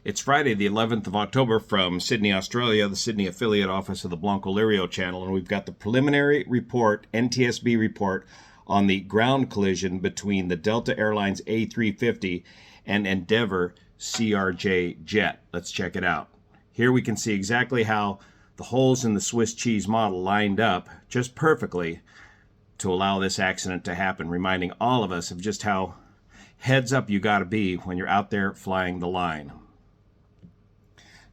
It's Friday, the 11th of October from Sydney, Australia, the Sydney affiliate office of the Blanco Lirio channel, and we've got the preliminary report, NTSB report, on the ground collision between the Delta Airlines A350 and Endeavour CRJ jet. Let's check it out. Here we can see exactly how the holes in the Swiss cheese model lined up just perfectly to allow this accident to happen, reminding all of us of just how heads up you got to be when you're out there flying the line.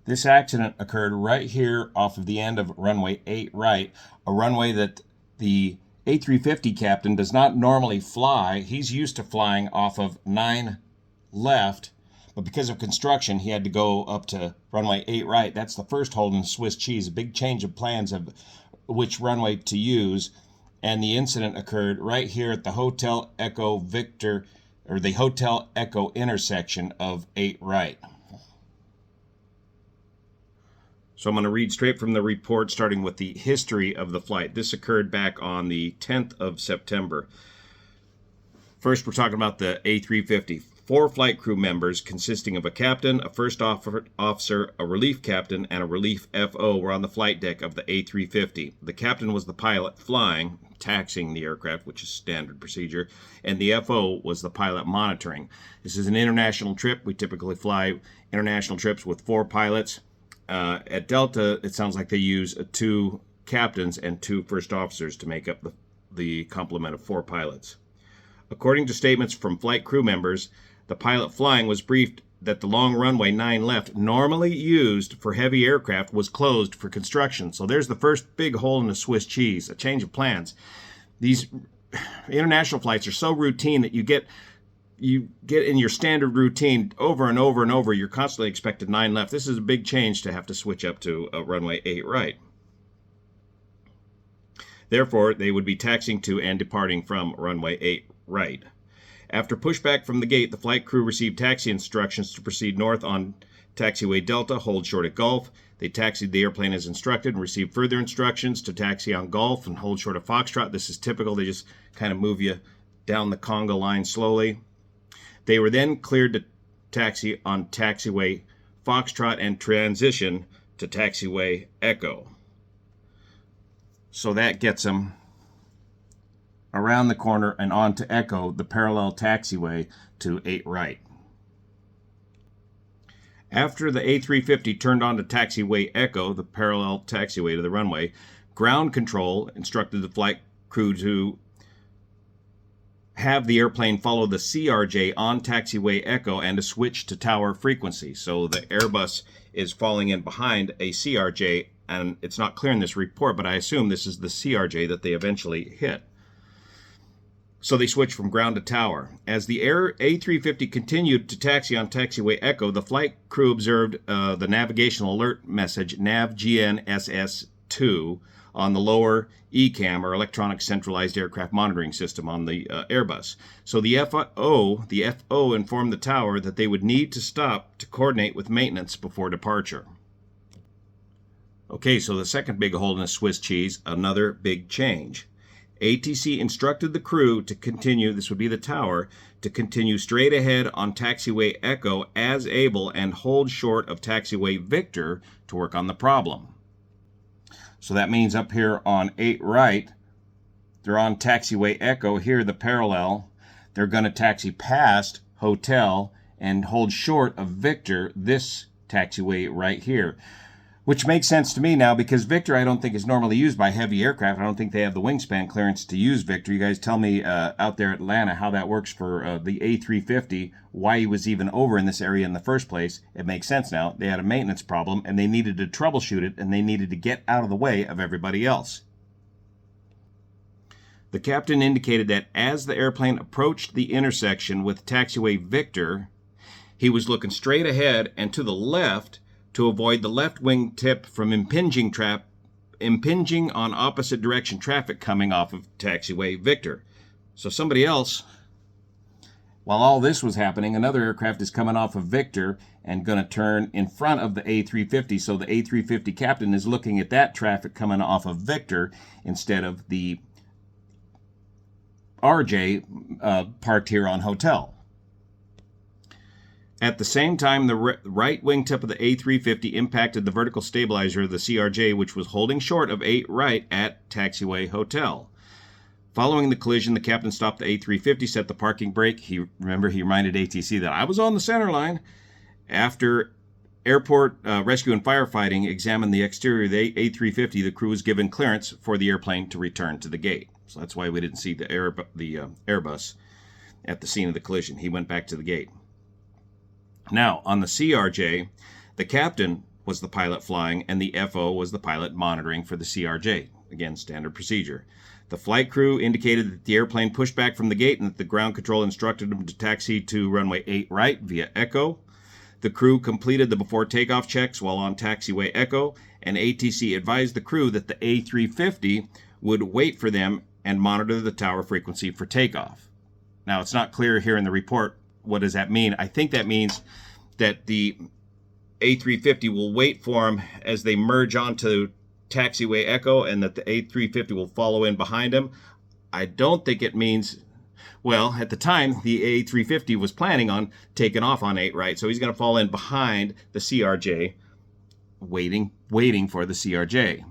This accident occurred right here off of the end of runway 8 right, a runway that the A350 captain does not normally fly. He's used to flying off of 9 left, but because of construction, he had to go up to runway 8 right. That's the first hole in the Swiss cheese, a big change of plans of which runway to use, and the incident occurred right here at the Hotel Echo Victor, or the Hotel Echo intersection of 8 right. So I'm going to read straight from the report, starting with the history of the flight. This occurred back on the 10th of September. First, we're talking about the A350. 4 flight crew members consisting of a captain, a first officer, a relief captain, and a relief FO were on the flight deck of the A350. The captain was the pilot flying, taxiing the aircraft, which is standard procedure, and the FO was the pilot monitoring. This is an international trip. We typically fly international trips with 4 pilots. At Delta, it sounds like they use 2 captains and 2 first officers to make up the complement of 4 pilots. According to statements from flight crew members, the pilot flying was briefed that the long runway 9 left, normally used for heavy aircraft, was closed for construction. So there's the first big hole in the Swiss cheese, a change of plans. These international flights are so routine that you get in your standard routine over and over and over. You're constantly expected 9 left. This is a big change to have to switch up to runway 8 right. Therefore, they would be taxiing to and departing from runway 8 right. After pushback from the gate, the flight crew received taxi instructions to proceed north on taxiway Delta, hold short at Gulf. They taxied the airplane as instructed and received further instructions to taxi on Gulf and hold short of Foxtrot. This is typical. They just kind of move you down the conga line slowly. They were then cleared to taxi on taxiway Foxtrot and transition to taxiway Echo. So that gets them around the corner and on to Echo, the parallel taxiway to 8 right. After the A350 turned on to taxiway Echo, the parallel taxiway to the runway, ground control instructed the flight crew to have the airplane follow the CRJ on taxiway Echo and to switch to tower frequency. So the Airbus is falling in behind a CRJ, and it's not clear in this report, but I assume this is the CRJ that they eventually hit. So they switched from ground to tower. As the A350 continued to taxi on taxiway Echo, the flight crew observed the navigational alert message NavGNSS2 on the lower ECAM, or Electronic Centralized Aircraft Monitoring System, on the Airbus. So the FO informed the tower that they would need to stop to coordinate with maintenance before departure. Okay, so the second big hole in the Swiss cheese, another big change. ATC instructed the crew to continue, this would be the tower, to continue straight ahead on taxiway Echo as able and hold short of taxiway Victor to work on the problem. So that means up here on 8 right, they're on taxiway Echo, here the parallel. They're going to taxi past Hotel and hold short of Victor, this taxiway right here. Which makes sense to me now, because Victor I don't think is normally used by heavy aircraft. I don't think they have the wingspan clearance to use Victor. You guys tell me out there at Atlanta how that works for the A350, why he was even over in this area in the first place. It makes sense now. They had a maintenance problem, and they needed to troubleshoot it, and they needed to get out of the way of everybody else. The captain indicated that as the airplane approached the intersection with taxiway Victor, he was looking straight ahead and to the left to avoid the left wing tip from impinging on opposite direction traffic coming off of taxiway Victor. So somebody else, while all this was happening, another aircraft is coming off of Victor and going to turn in front of the A350. So the A350 captain is looking at that traffic coming off of Victor instead of the RJ parked here on Hotel. At the same time, the right wingtip of the A350 impacted the vertical stabilizer of the CRJ, which was holding short of 8 right at Taxiway Hotel. Following the collision, the captain stopped the A350, set the parking brake. He reminded ATC that I was on the center line. After airport rescue and firefighting examined the exterior of the A350, the crew was given clearance for the airplane to return to the gate. So that's why we didn't see the Airbus at the scene of the collision. He went back to the gate. Now, on the CRJ, the captain was the pilot flying, and the FO was the pilot monitoring for the CRJ. Again, standard procedure. The flight crew indicated that the airplane pushed back from the gate and that the ground control instructed them to taxi to runway 8 right via Echo. The crew completed the before takeoff checks while on taxiway Echo, and ATC advised the crew that the A350 would wait for them and monitor the tower frequency for takeoff. Now, it's not clear here in the report. What does that mean? I think that means that the A350 will wait for them as they merge onto taxiway Echo and that the A350 will follow in behind them. I don't think it means, well, at the time, the A350 was planning on taking off on 8 right, so he's going to fall in behind the CRJ, waiting for the CRJ.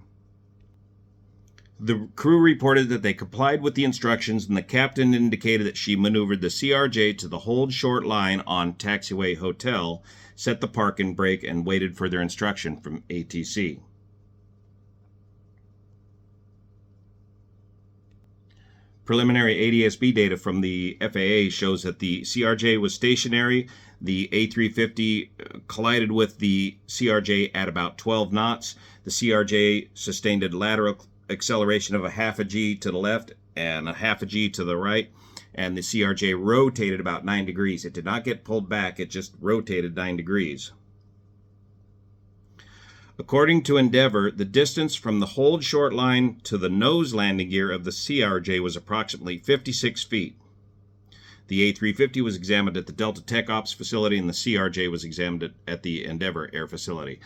The crew reported that they complied with the instructions, and the captain indicated that she maneuvered the CRJ to the hold short line on Taxiway Hotel, set the parking brake, and waited for their instruction from ATC. Preliminary ATSB data from the FAA shows that the CRJ was stationary. The A350 collided with the CRJ at about 12 knots. The CRJ sustained a lateral acceleration of a half a G to the left and a half a G to the right, and the CRJ rotated about 9 degrees. It did not get pulled back, it just rotated 9 degrees. According to Endeavor, the distance from the hold short line to the nose landing gear of the CRJ was approximately 56 feet. The A350 was examined at the Delta Tech Ops facility, and the CRJ was examined at the Endeavor Air facility.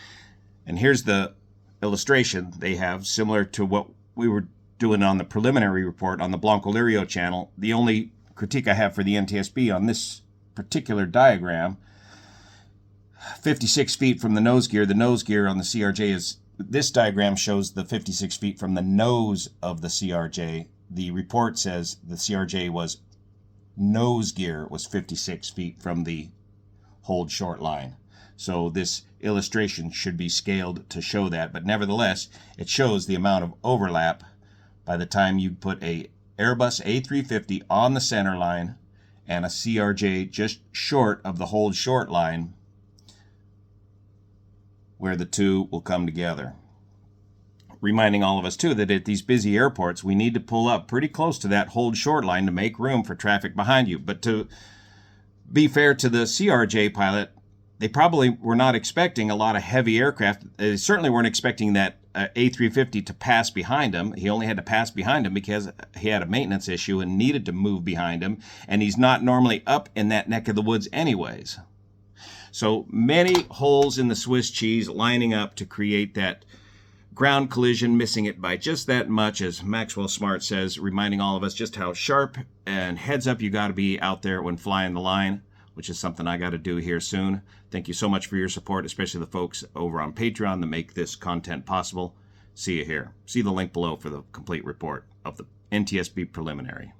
And here's the illustration they have, similar to what we were doing on the preliminary report on the Blanco Lirio channel. The only critique I have for the NTSB on this particular diagram, 56 feet from the nose gear on the CRJ is, this diagram shows the 56 feet from the nose of the CRJ. The report says the CRJ was nose gear was 56 feet from the hold short line. So this illustration should be scaled to show that, but nevertheless, it shows the amount of overlap by the time you put a Airbus A350 on the center line and a CRJ just short of the hold short line, where the two will come together. Reminding all of us, too, that at these busy airports, we need to pull up pretty close to that hold short line to make room for traffic behind you. But to be fair to the CRJ pilot, they probably were not expecting a lot of heavy aircraft. They certainly weren't expecting that A350 to pass behind him. He only had to pass behind him because he had a maintenance issue and needed to move behind him, and he's not normally up in that neck of the woods anyways. So many holes in the Swiss cheese lining up to create that ground collision, missing it by just that much, as Maxwell Smart says, reminding all of us just how sharp and heads up you got to be out there when flying the line, which is something I got to do here soon. Thank you so much for your support, especially the folks over on Patreon that make this content possible. See you here. See the link below for the complete report of the NTSB preliminary.